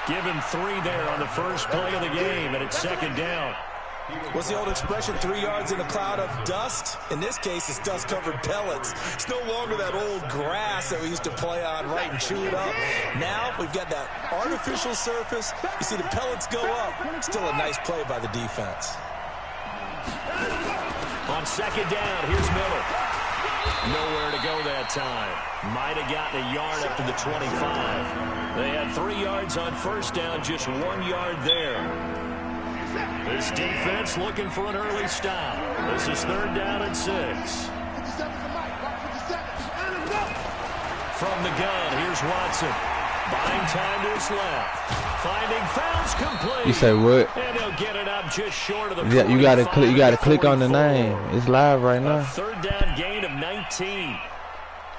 Give him 3 there on the first play of the game, and it's second down. What's the old expression, 3 yards in a cloud of dust? In this case, it's dust-covered pellets. It's no longer that old grass that we used to play on, right, and chew it up. Now we've got that artificial surface. You see the pellets go up. Still a nice play by the defense. On second down, here's Miller. Nowhere to go that time. Might have gotten a yard up to the 25. They had 3 yards on first down, just 1 yard there. This defense looking for an early stop. This is third down and 6. From the gun, here's Watson. Buying time to his left. Finding fouls complete. You say what? And he'll get it up just short of the Yeah, you gotta click on the name. It's live right now. Third down gain of 19.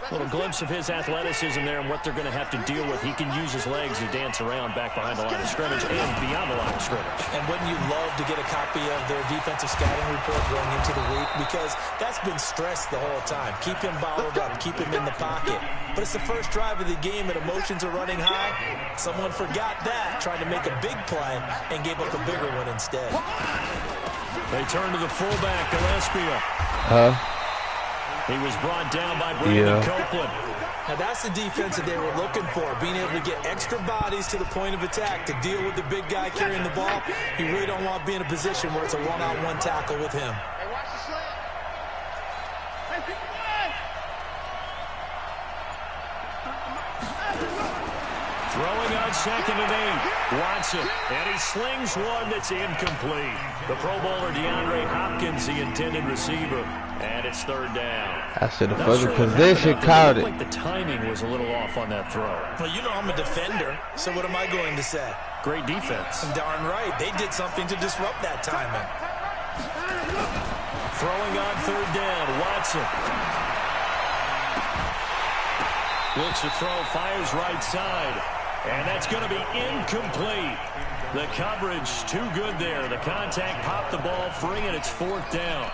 A little glimpse of his athleticism there and what they're going to have to deal with. He can use his legs to dance around back behind the line of scrimmage and beyond the line of scrimmage. And wouldn't you love to get a copy of their defensive scouting report going into the week? Because that's been stressed the whole time. Keep him bottled up. Keep him in the pocket. But it's the first drive of the game and emotions are running high. Someone forgot that, trying to make a big play and gave up a bigger one instead. They turn to the fullback, Gillespie. He was brought down by Brandon Copeland. Now that's the defense that they were looking for, being able to get extra bodies to the point of attack to deal with the big guy carrying the ball. You really don't want to be in a position where it's a one-on-one tackle with him. Throwing on second and 8. Watson. And he slings one that's incomplete. The Pro Bowler DeAndre Hopkins, the intended receiver. And it's third down. I said the further position caught it. Like the timing was a little off on that throw. Well, you know I'm a defender, so what am I going to say? Great defense. And darn right. They did something to disrupt that timing. Throwing on third down. Watson. Looks to throw, fires right side. And that's going to be incomplete. The coverage too good there. The contact popped the ball free, and it's fourth down.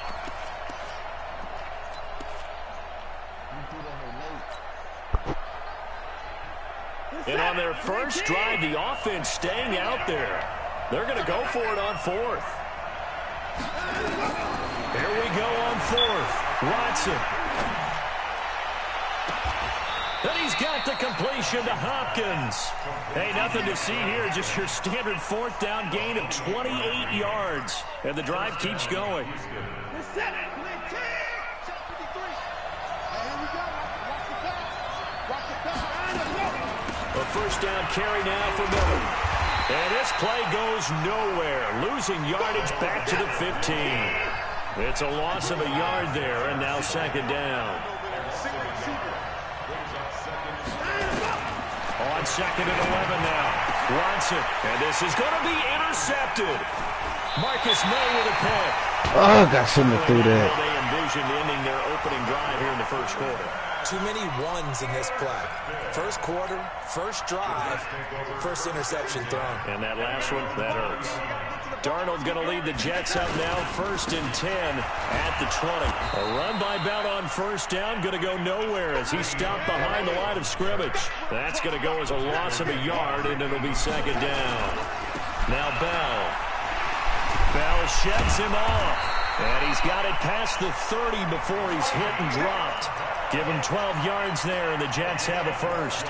And on their first drive, the offense staying out there. They're going to go for it on fourth. Here we go on fourth. Watson. Then he's got the completion to Hopkins. Hey, nothing to see here, just your standard fourth down gain of 28 yards. And the drive keeps going. A first down carry now for Miller. And this play goes nowhere. Losing yardage back to the 15. It's a loss of a yard there, and now second down. On second and 11 now. Watson. And this is going to be intercepted. Marcus May with a pick. Oh, got something through that. They envisioned ending their opening drive here in the first quarter. Too many ones in this play. First quarter, first drive, first interception thrown. And that last one, that hurts. Darnold going to lead the Jets out now, first and 10 at the 20. A run by Bell on first down, going to go nowhere as he stopped behind the line of scrimmage. That's going to go as a loss of a yard, and it'll be second down. Now Bell. Bell sheds him off. And he's got it past the 30 before he's hit and dropped. Give him 12 yards there, and the Jets have a first.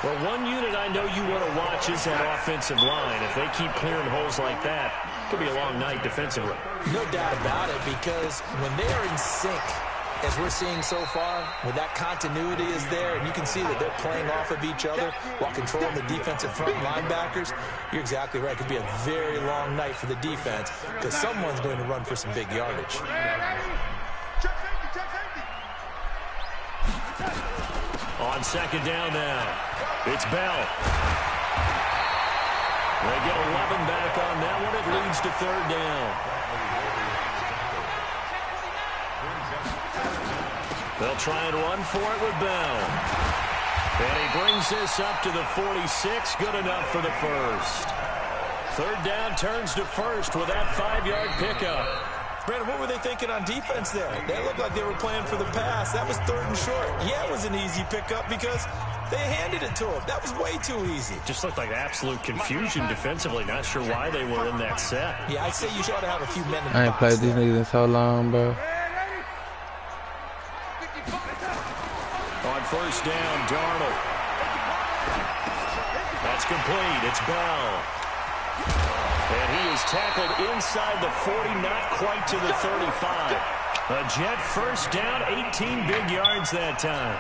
Well, one unit I know you want to watch is that offensive line. If they keep clearing holes like that, it could be a long night defensively. No doubt about it, because when they are in sync, as we're seeing so far, when that continuity is there, and you can see that they're playing off of each other while controlling the defensive front linebackers, you're exactly right. It could be a very long night for the defense because someone's going to run for some big yardage. On second down now, it's Bell. They get 11 back on that one. It leads to third down. They'll try and run for it with Bell. And he brings this up to the 46. Good enough for the first. Third down turns to first with that 5-yard pickup. Brandon, what were they thinking on defense there? They looked like they were playing for the pass. That was third and short. Yeah, it was an easy pickup because They handed it to him. That was way too easy. Just looked like absolute confusion defensively. Not sure why they were in that set. Yeah, I'd say you ought to have a few men in the box. I ain't played these niggas in so long, bro. On first down, Darnold. That's complete. It's Bell. And he is tackled inside the 40, not quite to the 35. A Jet first down, 18 big yards that time.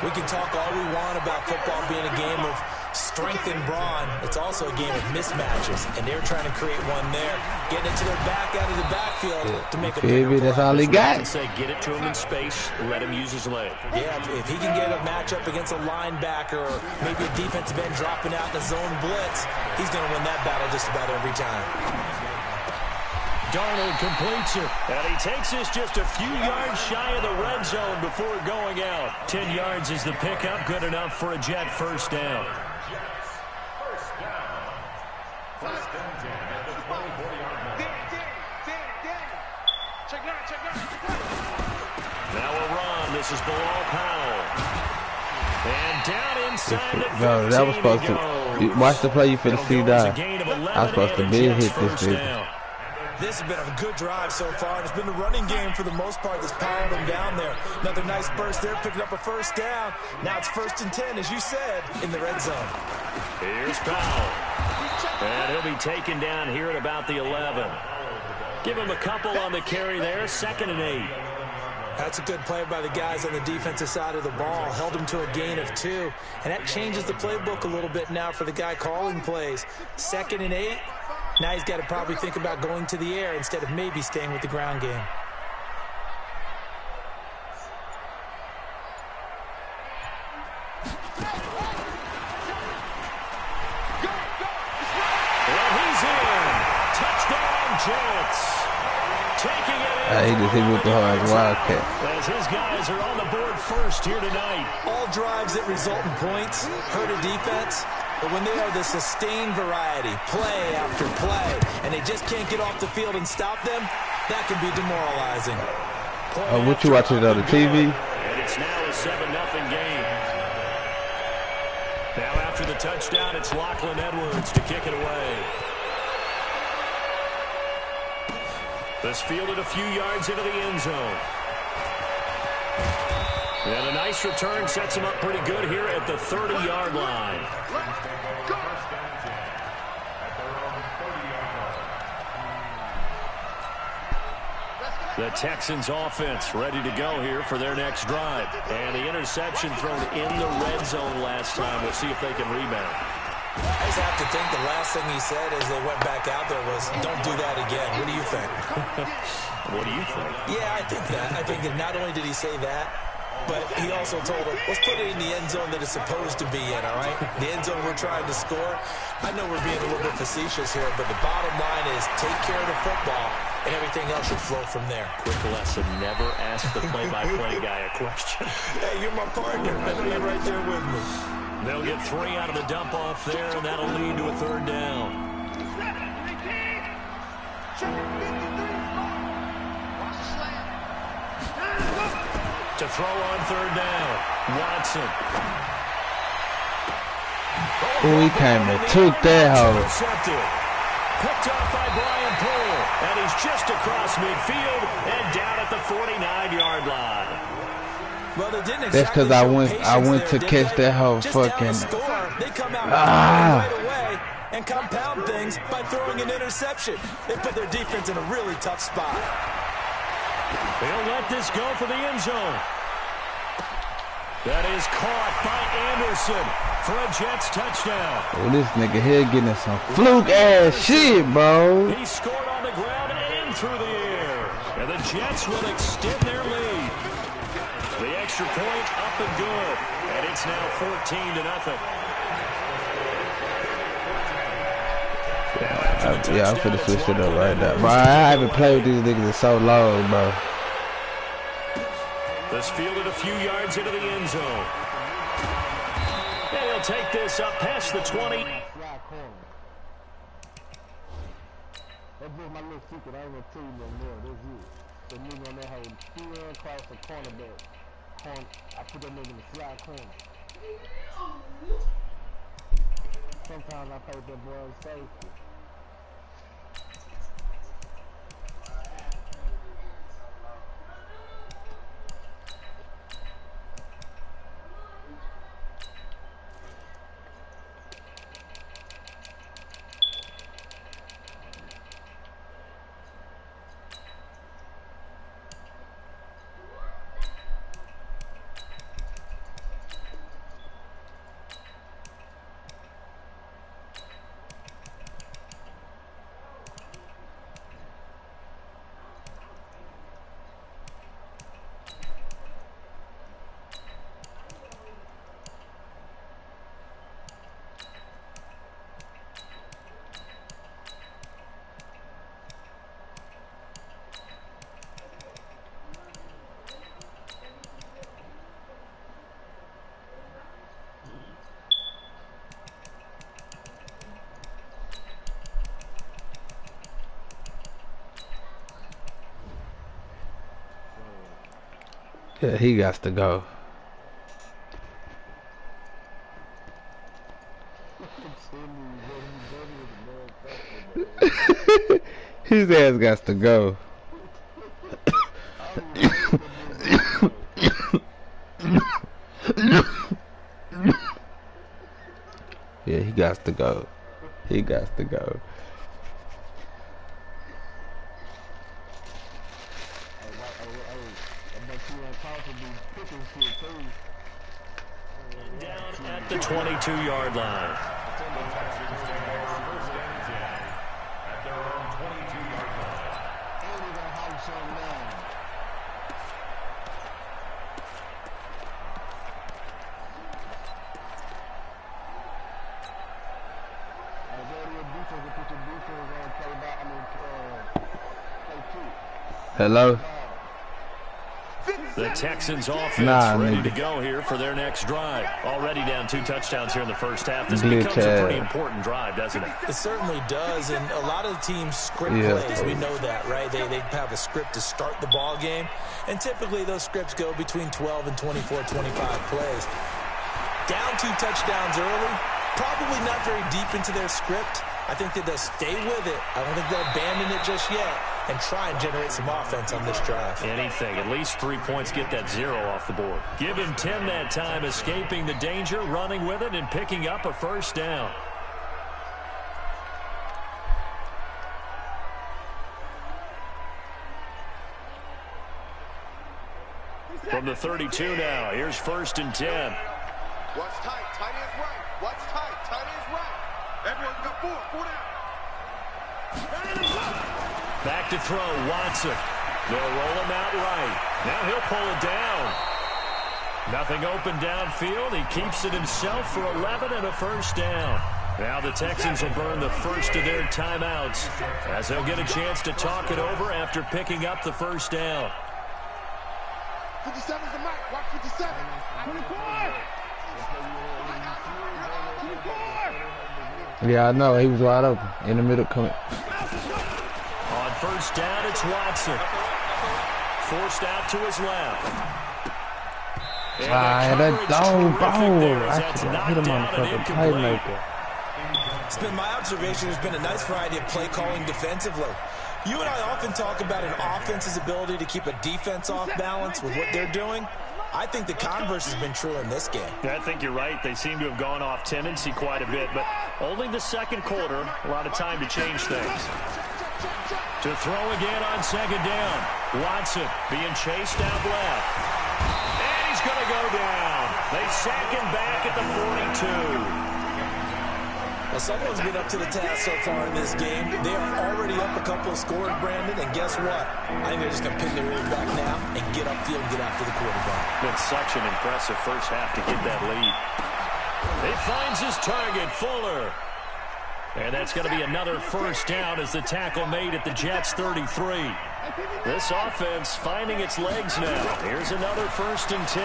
We can talk all we want about football being a game of strength and brawn. It's also a game of mismatches, and they're trying to create one there, getting it to their back out of the backfield to make a bigger play. That's all he got. Say, get it to him in space, let him use his leg. Yeah, if he can get a matchup against a linebacker or maybe a defensive end dropping out in the zone blitz, he's going to win that battle just about every time. Darnold completes it, and he takes us just a few yards shy of the red zone before going out. 10 yards is the pickup, good enough for a Jet first down. Now a run. This is Bilal Powell. And down inside the 15 Bro, that was supposed to. Watch the play, you finna see that. I was supposed to be hit this dude. This has been a good drive so far. It's been the running game for the most part that's powered them down there. Another nice burst there, picking up a first down. Now it's 1st and 10, as you said, in the red zone. Here's Powell. And he'll be taken down here at about the 11. Give him a couple on the carry there, 2nd and 8. That's a good play by the guys on the defensive side of the ball. Held him to a gain of 2. And that changes the playbook a little bit now for the guy calling plays. 2nd and 8. Now he's got to probably think about going to the air instead of maybe staying with the ground game. Well, he's in. Touchdown, Jets. Taking it in. He just hit me with the hard wildcat. As his guys are on the board first here tonight. All drives that result in points hurt a defense. But when they are the sustained variety, play after play, and they just can't get off the field and stop them, that can be demoralizing. What you watching on the TV? And it's now a 7-0 game. Now after the touchdown, it's Lachlan Edwards to kick it away. This fielded a few yards into the end zone. And a nice return sets him up pretty good here at the 30-yard line. The Texans offense ready to go here for their next drive. And the interception thrown in the red zone last time. We'll see if they can rebound. I just have to think the last thing he said as they went back out there was, don't do that again. What do you think? What do you think? Yeah, I think that. I think that not only did he say that, but he also told him, let's put it in the end zone that it's supposed to be in, all right? The end zone we're trying to score. I know we're being a little bit facetious here, but the bottom line is take care of the football, and everything else should flow from there. Quick lesson, never ask the play-by-play guy a question. Hey, you're my partner. I know you're right there with me. They'll get 3 out of the dump-off there, and that'll lead to a 3rd down. To throw on 3rd down, Watson. Oh, he came and took that hoe. Picked off by Brian Poole, and he's just across midfield and down at the 49-yard line. Well, they didn't That's because I went to catch that hoe fucking. They come out right away and compound things by throwing an interception. They put their defense in a really tough spot. They'll let this go for the end zone. That is caught by Anderson for a Jets touchdown. Oh, this nigga here getting some fluke-ass shit, bro. He scored on the ground and through the air. And the Jets will extend their lead. The extra point up and good. And it's now 14-0. Yeah, I'm finna switch it up right now. Bro, I haven't played with these niggas in so long, bro. This fielded a few yards into the end zone. And he'll take this up past the 20. That's just my little secret. I ain't gonna tell you no more. That's it. The nigga on that hoe, he ran across the cornerback. I put that nigga in the slide corner. Sometimes I play the boy safety. Yeah, he got to go. His ass got to go. Yeah, he got to go. He got to go. Down at the 22-yard line. Hello? The Texans offense ready to go here for their next drive. Already down 2 touchdowns here in the first half. This becomes a pretty important drive, doesn't it? It certainly does, and a lot of the teams script plays. We know that, right? They have a script to start the ball game, and typically those scripts go between 12 and 24, 25 plays. Down 2 touchdowns early, probably not very deep into their script. I think that they'll stay with it. I don't think they'll abandon it just yet and try and generate some offense on this drive. Anything. At least 3 points, get that 0 off the board. Give him 10 that time, escaping the danger, running with it, and picking up a first down. From the 32 now, here's 1st and 10. What's tight? Tight is right. What's tight? Tight is right. Everyone's got 4 down. Back to throw, Watson. They'll roll him out right. Now he'll pull it down. Nothing open downfield. He keeps it himself for 11 and a first down. Now the Texans will burn the first of their timeouts as they'll get a chance to talk it over after picking up the first down. 57's the mark. Watch 57. 24. Yeah, I know. He was wide open in the middle coming. On first down, it's Watson. Forced out to his left. That dog, bro. I should have hit him on the fucking playmaker. It's been my observation. There's been a nice variety of play calling defensively. You and I often talk about an offense's ability to keep a defense off balance with what they're doing. I think the converse has been true in this game. I think you're right. They seem to have gone off tendency quite a bit, but only the second quarter, a lot of time to change things. To throw again on 2nd down. Watson being chased out left. And he's going to go down. They sack him back at the 42. Well, someone's been up to the task so far in this game. They are already up a couple of scores, Brandon, and guess what? I think they're just going to pin their ears back now and get upfield and get after the quarterback. Been such an impressive first half to get that lead. He finds his target, Fuller. And that's going to be another first down as the tackle made at the Jets' 33. This offense finding its legs now. Here's another 1st and 10.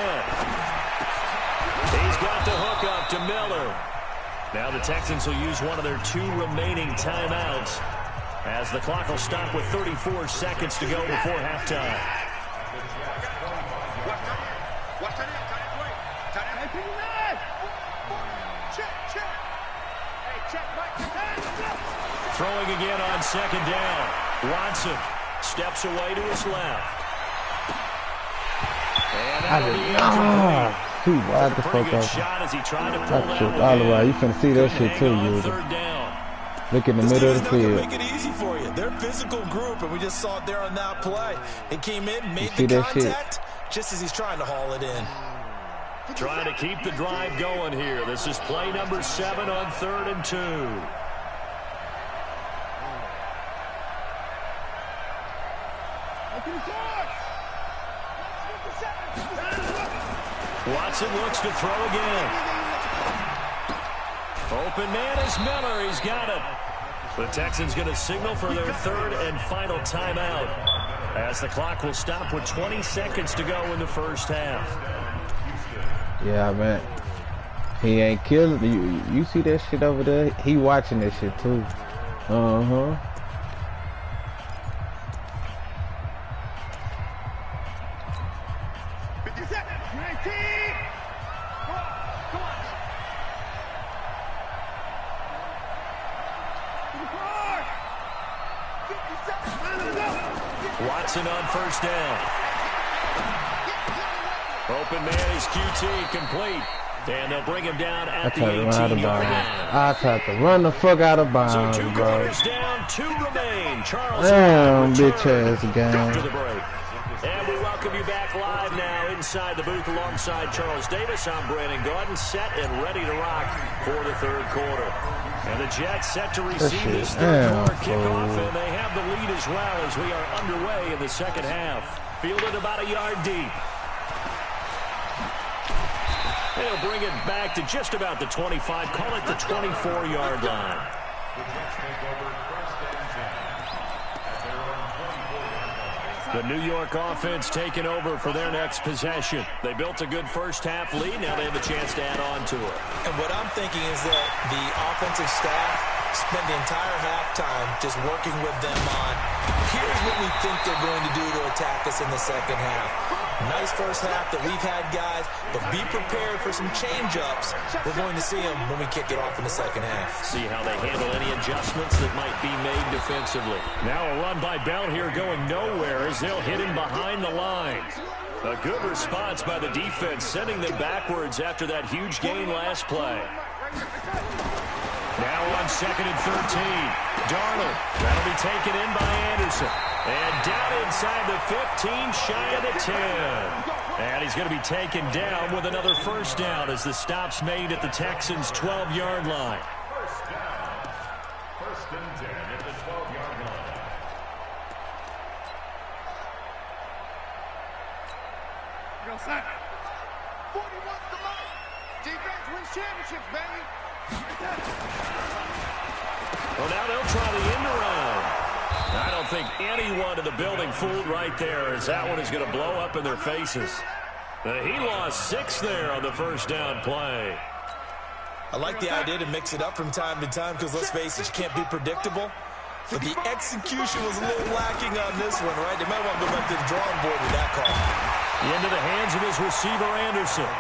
He's got the hook up to Miller. Now the Texans will use one of their 2 remaining timeouts as the clock will stop with 34 seconds to go before halftime. throwing again on second down. Watson steps away to his left. And that'll be incomplete. He wide the fuck up. Shot as he tried to pull that shit all the way. You finna see that shit too, you. Look in the middle of the field. Make it easy for you. They're a physical group, and we just saw it there on that play. He came in, made the contact, just as he's trying to haul it in. Trying to keep the drive going here. This is play number 7 on 3rd and 2. Watson looks to throw again. Open man is Miller. He's got it. The Texans going to signal for their 3rd and final timeout as the clock will stop with 20 seconds to go in the first half. Yeah, man. He ain't killing. You see that shit over there? He watching that shit too. Uh-huh. Watson on first down. Open man is QT, complete. And they'll bring him down at the 18-yard line. I tried to run the fuck out of bounds, so 2 bro. quarters down, 2 remain. Charles damn, bitch ass game. After the break. And we welcome you back live now inside the booth alongside Charles Davis. I'm Brandon Gordon, set and ready to rock for the 3rd quarter. And the Jets set to receive this 3rd quarter kickoff, and they have the lead as well as we are underway in the second half. Fielded about a yard deep. They'll bring it back to just about the 25, call it the 24-yard line. The New York offense taking over for their next possession. They built a good first half lead. Now they have a chance to add on to it. And what I'm thinking is that the offensive staff spent the entire halftime just working with them on, here's what we think they're going to do to attack us in the second half. Nice first half that we've had, guys, but be prepared for some change-ups. We're going to see them when we kick it off in the second half. See how they handle any adjustments that might be made defensively. Now a run by Bell here going nowhere as they'll hit him behind the line. A good response by the defense, sending them backwards after that huge gain last play. Now on 2nd and 13. Darnold. That'll be taken in by Anderson. And down inside the 15, shy of the 10. And he's going to be taken down with another first down as the stop's made at the Texans' 12-yard line. First and 10 at the 12-yard line. Go set. 41's the mark. Defense wins championships, baby. Well, now they'll try the end around. I don't think anyone in the building fooled right there, as that one is going to blow up in their faces. He lost 6 there on the first down play. I like the idea to mix it up from time to time because, let's face it, you can't be predictable. But the execution was a little lacking on this one, right? They might want to go back to the drawing board with that call. Into the hands of his receiver, Anderson.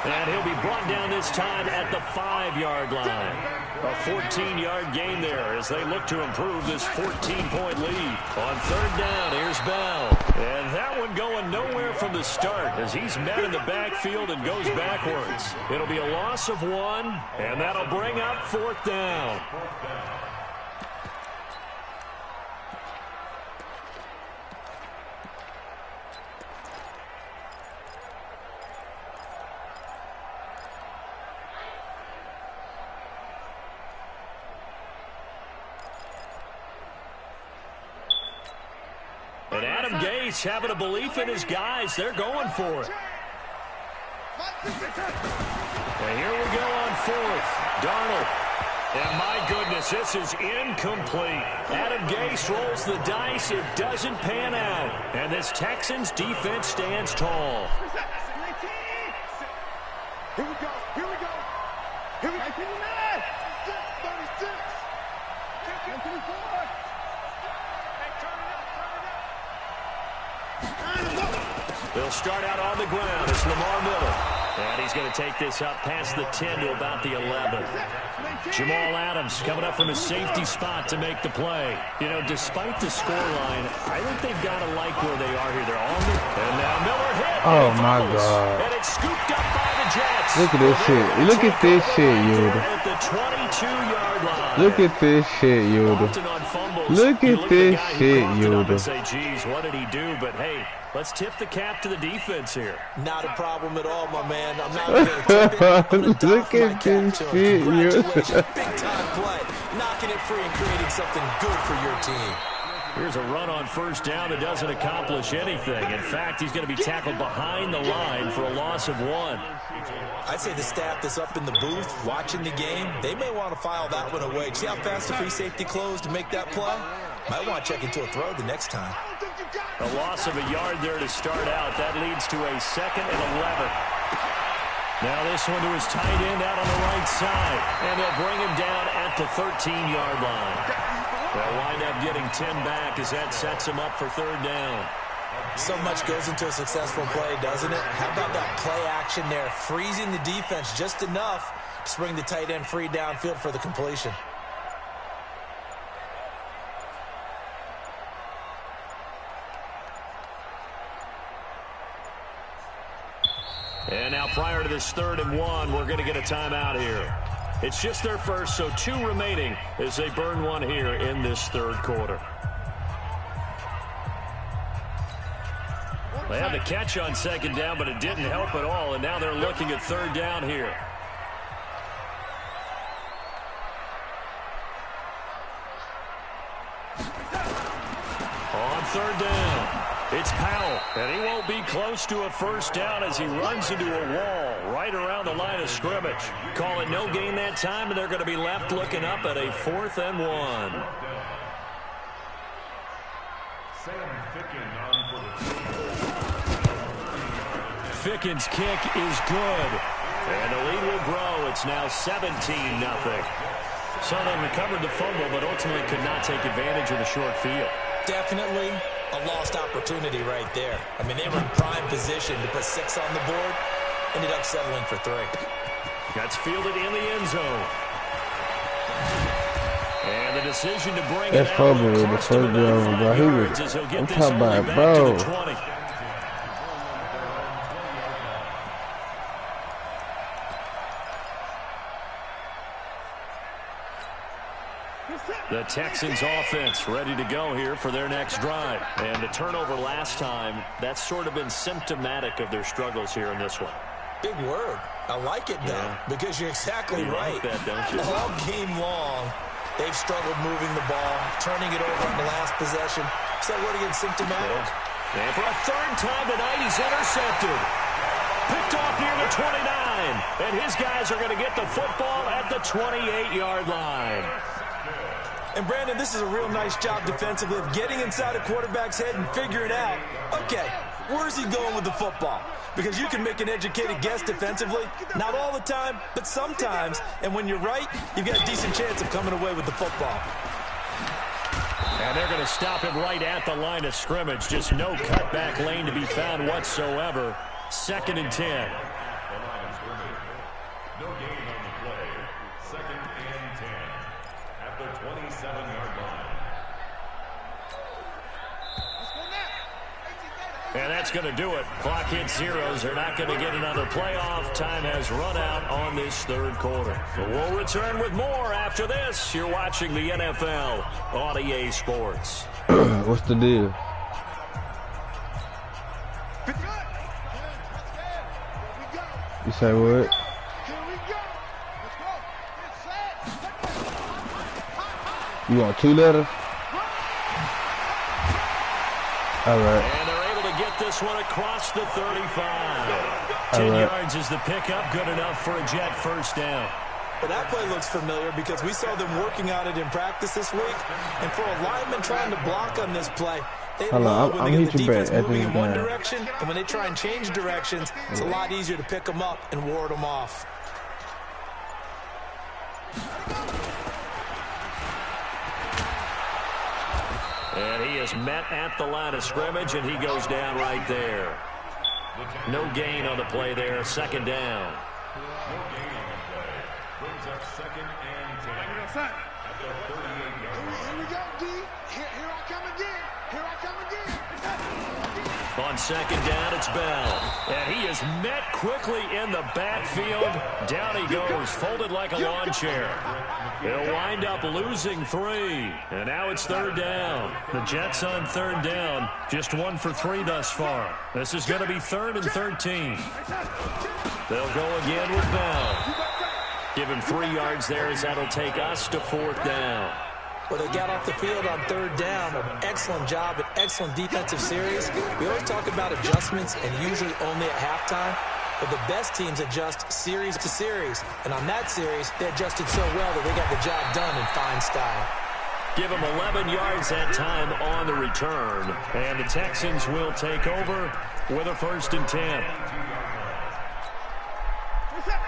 And he'll be brought down this time at the 5-yard line. A 14-yard gain there as they look to improve this 14-point lead. On 3rd down, here's Bell. And that one going nowhere from the start as he's met in the backfield and goes backwards. It'll be a loss of 1, and that'll bring up 4th down. And Adam Gase having a belief in his guys. They're going for it. And here we go on 4th. Darnold. And my goodness, this is incomplete. Adam Gase rolls the dice. It doesn't pan out. And this Texans defense stands tall. Here we go. Here we go. Here we go. 36. 24. They'll start out on the ground. It's Lamar Miller. And he's going to take this up past the 10 to about the 11. Jamal Adams coming up from his safety spot to make the play. You know, despite the scoreline, I think they've got to like where they are here. They're on the... And now Miller hit. Oh, my God. And it's scooped up by the Jets. Look at this shit. Look at this shit, Yoda. At the 22-yard line. Look at this shit, Yoda. Look at this shit, Yoda. Say, geez, what did he do? But, hey, let's tip the cap to the defense here. Not a problem at all, my man. I'm not going to tip it. I'm gonna Look at this shit, Congratulations. Big-time play. Knocking it free and creating something good for your team. Here's a run on first down that doesn't accomplish anything. In fact, he's going to be tackled behind the line for a loss of 1. I'd say the staff that's up in the booth watching the game, they may want to file that one away. See how fast the free safety closed to make that play? Might want to check into a throw the next time. A loss of a yard there to start out. That leads to a 2nd and 11. Now this one to his tight end out on the right side. And they'll bring him down at the 13-yard line. They'll wind up getting 10 back as that sets him up for 3rd down. So much goes into a successful play, doesn't it? How about that play action there? Freezing the defense just enough to bring the tight end free downfield for the completion. And now prior to this 3rd and 1, we're going to get a timeout here. It's just their first, so 2 remaining as they burn one here in this 3rd quarter. They had the catch on 2nd down, but it didn't help at all, and now they're looking at 3rd down here. On 3rd down, it's Powell, and he won't be close to a first down as he runs into a wall right around the line of scrimmage. Call it no gain that time, and they're going to be left looking up at a 4th and 1. Fickens' kick is good, and the lead will grow. It's now 17-0. So they recovered the fumble, but ultimately could not take advantage of the short field. Definitely a lost opportunity right there. I mean, they were in prime position to put 6 on the board. Ended up settling for 3. That's fielded in the end zone. And the decision to bring it out will cost him another 5 yards as he'll get this all the way back to the 20. The Texans offense ready to go here for their next drive. And the turnover last time, that's sort of been symptomatic of their struggles here in this one. Big word. I like it, though, because you're exactly right. Like that, don't you? All game long, they've struggled moving the ball, turning it over on the last possession. Is that word again symptomatic? Yeah. And for a 3rd time tonight, he's intercepted. Picked off near the 29. And his guys are going to get the football at the 28-yard line. And, Brandon, this is a real nice job defensively of getting inside a quarterback's head and figuring out, okay, where's he going with the football? Because you can make an educated guess defensively, not all the time, but sometimes. And when you're right, you've got a decent chance of coming away with the football. And they're going to stop him right at the line of scrimmage. Just no cutback lane to be found whatsoever. 2nd and 10. No gain on the play. 2nd and 10 at the 27-yard line. And that's going to do it. Clock hits zeros. They're not going to get another playoff. Time has run out on this 3rd quarter. But we'll return with more after this. You're watching the NFL on EA Sports. What's the deal? You say what? You want 2 letters? All right. And they're able to get this one across the 35. 10 yards is the pickup. Good enough for a Jet first down. But that play looks familiar because we saw them working on it in practice this week. And for a lineman trying to block on this play, they love when they get the defense moving in one direction. And when they try and change directions, it's a lot easier to pick them up and ward them off. And he is met at the line of scrimmage, and he goes down right there. No gain on the play there. Second down. No gain on the play. Brings up 2nd and 10. At the 38-yard line. Here we go, D. Here I come again. Here I come again. On second down, it's Bell. And he is met quickly in the backfield. Down he goes, folded like a lawn chair. They'll wind up losing 3. And now it's 3rd down. The Jets on 3rd down. Just 1 for 3 thus far. This is going to be 3rd and 13. They'll go again with Bell. Give him 3 yards there as that'll take us to 4th down. Well, they got off the field on 3rd down. An excellent job, an excellent defensive series. We always talk about adjustments and usually only at halftime. But the best teams adjust series to series. And on that series, they adjusted so well that they got the job done in fine style. Give them 11 yards that time on the return. And the Texans will take over with a 1st and 10.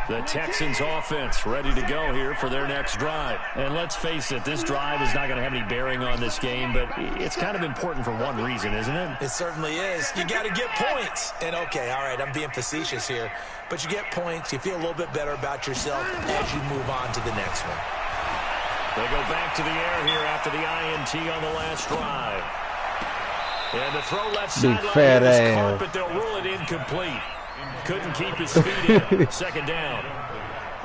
The Texans offense ready to go here for their next drive. And let's face it, this drive is not going to have any bearing on this game, but it's kind of important for one reason, isn't it? It certainly is. You got to get points. And okay, all right, I'm being facetious here, but you get points, you feel a little bit better about yourself as you move on to the next one. They go back to the air here after the INT on the last drive. And the throw left sideline is caught, but they'll rule it incomplete. Couldn't keep his feet in. Second down.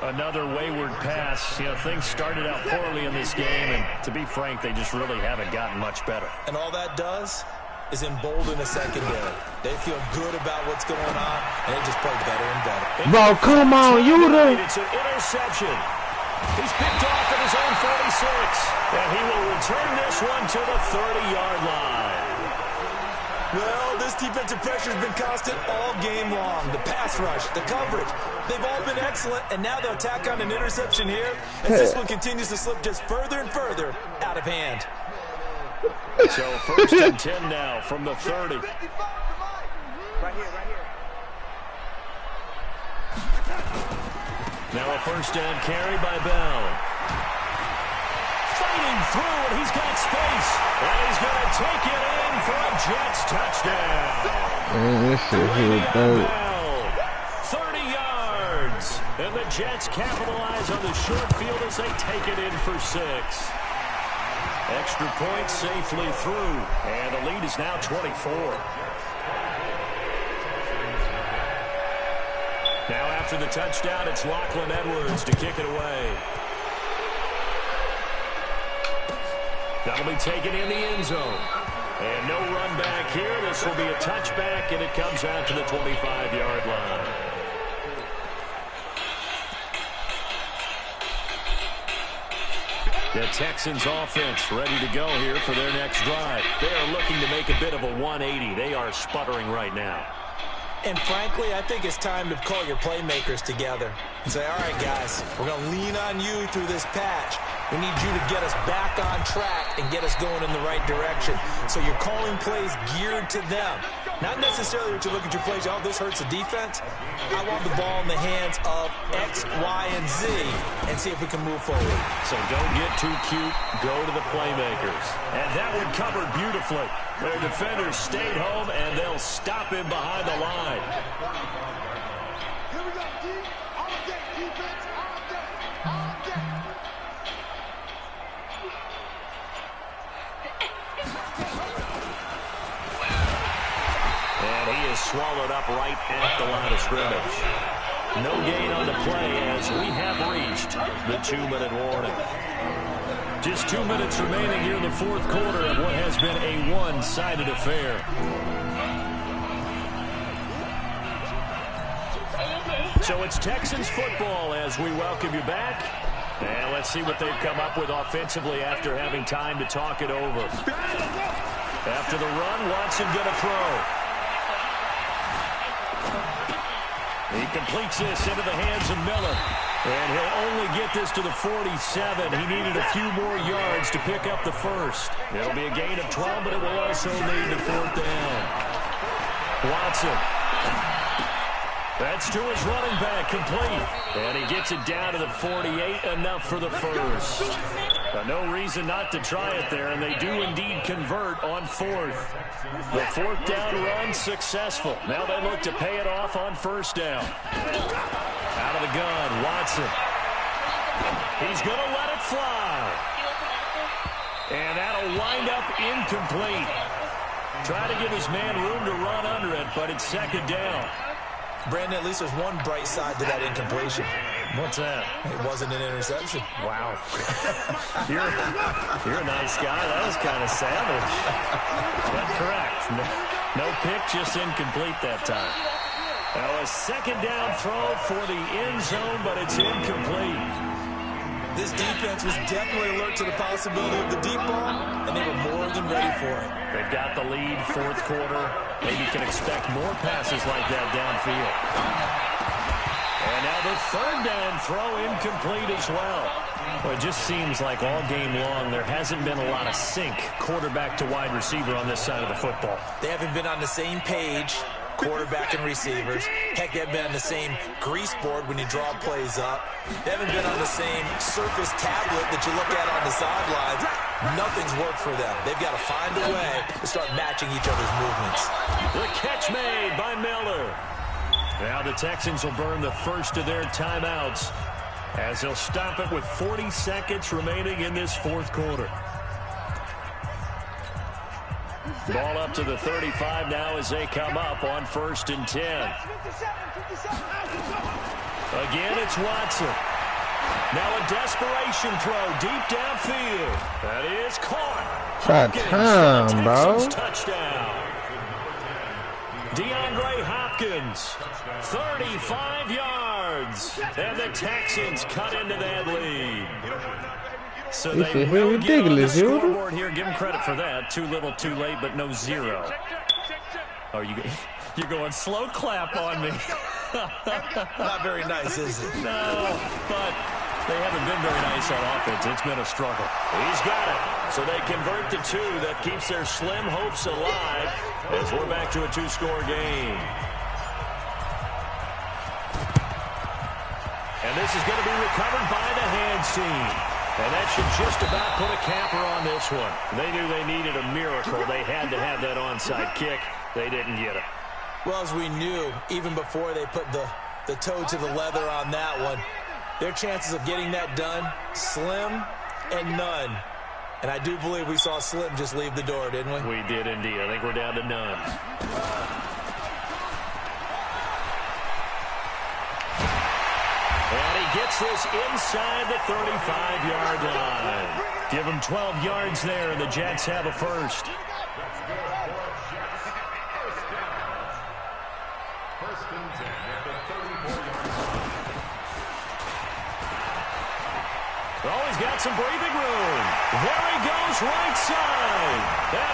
Another wayward pass. You know, things started out poorly in this game, and to be frank, they just really haven't gotten much better. And all that does is embolden a secondary. They feel good about what's going on, and they just play better and better. Bro, come on, you the... It's an interception. He's picked off at his own 46, and he will return this one to the 30-yard line. Well, this defensive pressure has been constant all game long. The pass rush, the coverage, they've all been excellent, and now they'll tack on an interception here as this one continues to slip just further and further out of hand. So 1st and 10 now from the 30. Right here. Now a 1st down carry by Bell. Fighting through, and he's got space. And he's going to take it in for a Jets touchdown. Man, this shit here, dope. 30 yards. And the Jets capitalize on the short field as they take it in for 6. Extra point safely through. And the lead is now 24. Now after the touchdown, it's Lachlan Edwards to kick it away. That'll be taken in the end zone. And no run back here. This will be a touchback, and it comes out to the 25-yard line. The Texans offense ready to go here for their next drive. They are looking to make a bit of a 180. They are sputtering right now. And frankly, I think it's time to call your playmakers together and say, all right, guys, we're going to lean on you through this patch. We need you to get us back on track and get us going in the right direction. So you're calling plays geared to them. Not necessarily that you look at your plays, oh, this hurts the defense. I want the ball in the hands of X, Y, and Z and see if we can move forward. So don't get too cute. Go to the playmakers. And that one covered beautifully. Their defenders stayed home, and they'll stop him behind the line. Here we go, D. All day, defense. All day. And he is swallowed up right at the line of scrimmage. No gain on the play as we have reached the 2-minute warning. Just 2 minutes remaining here in the fourth quarter of what has been a one-sided affair. So it's Texans football as we welcome you back. And let's see what they've come up with offensively after having time to talk it over. After the run, Watson going to throw. He completes this into the hands of Miller. And he'll only get this to the 47. He needed a few more yards to pick up the first. It'll be a gain of 12, but it will also lead to 4th down. Watson. That's to his running back, complete. And he gets it down to the 48, enough for the first. No reason not to try it there, and they do indeed convert on fourth. The fourth down run successful. Now they look to pay it off on first down. Out of the gun, Watson. He's going to let it fly. And that'll wind up incomplete. Try to give his man room to run under it, but it's second down. Brandon, at least there's one bright side to that incompletion. What's that? It wasn't an interception. Wow. You're a nice guy. That was kind of savage. But correct. No pick, just incomplete that time. Now a second down throw for the end zone, but it's incomplete. This defense was definitely alert to the possibility of the deep ball, and they were more than ready for it. They've got the lead, fourth quarter. Maybe can expect more passes like that downfield. And now the third down throw incomplete as well. Well, it just seems like all game long there hasn't been a lot of sync quarterback to wide receiver on this side of the football. They haven't been on the same page, quarterback and receivers. Heck, they haven't been on the same grease board when you draw plays up. They haven't been on the same surface tablet that you look at on the sidelines. Nothing's worked for them. They've got to find a way to start matching each other's movements. The catch made by Miller. Now the Texans will burn the first of their timeouts as they'll stop it with 40 seconds remaining in this fourth quarter. Ball up to the 35 now as they come up on 1st and 10. Again, it's Watson. Now a desperation throw deep downfield. That is caught. Time, bro. Touchdown. DeAndre Hopkins, 35 yards. And the Texans cut into that lead. So This they is will get on the ridiculous, dude. scoreboard here. Give them credit for that. Too little, too late, but no zero. Oh, you're going slow clap on me. Not very nice, is it? No, but they haven't been very nice on offense. It's been a struggle. He's got it. So they convert to two. That keeps their slim hopes alive as we're back to a two-score game. And this is going to be recovered by the hands team. And that should just about put a capper on this one. They knew they needed a miracle. They had to have that onside kick. They didn't get it. Well, as we knew, even before they put the toe to the leather on that one, their chances of getting that done, slim and none. And I do believe we saw Slim just leave the door, didn't we? We did indeed. I think we're down to none. And he gets this inside the 35-yard line. Give him 12 yards there, and the Jets have a first. Oh, he's got some breathing room. There he goes, right side.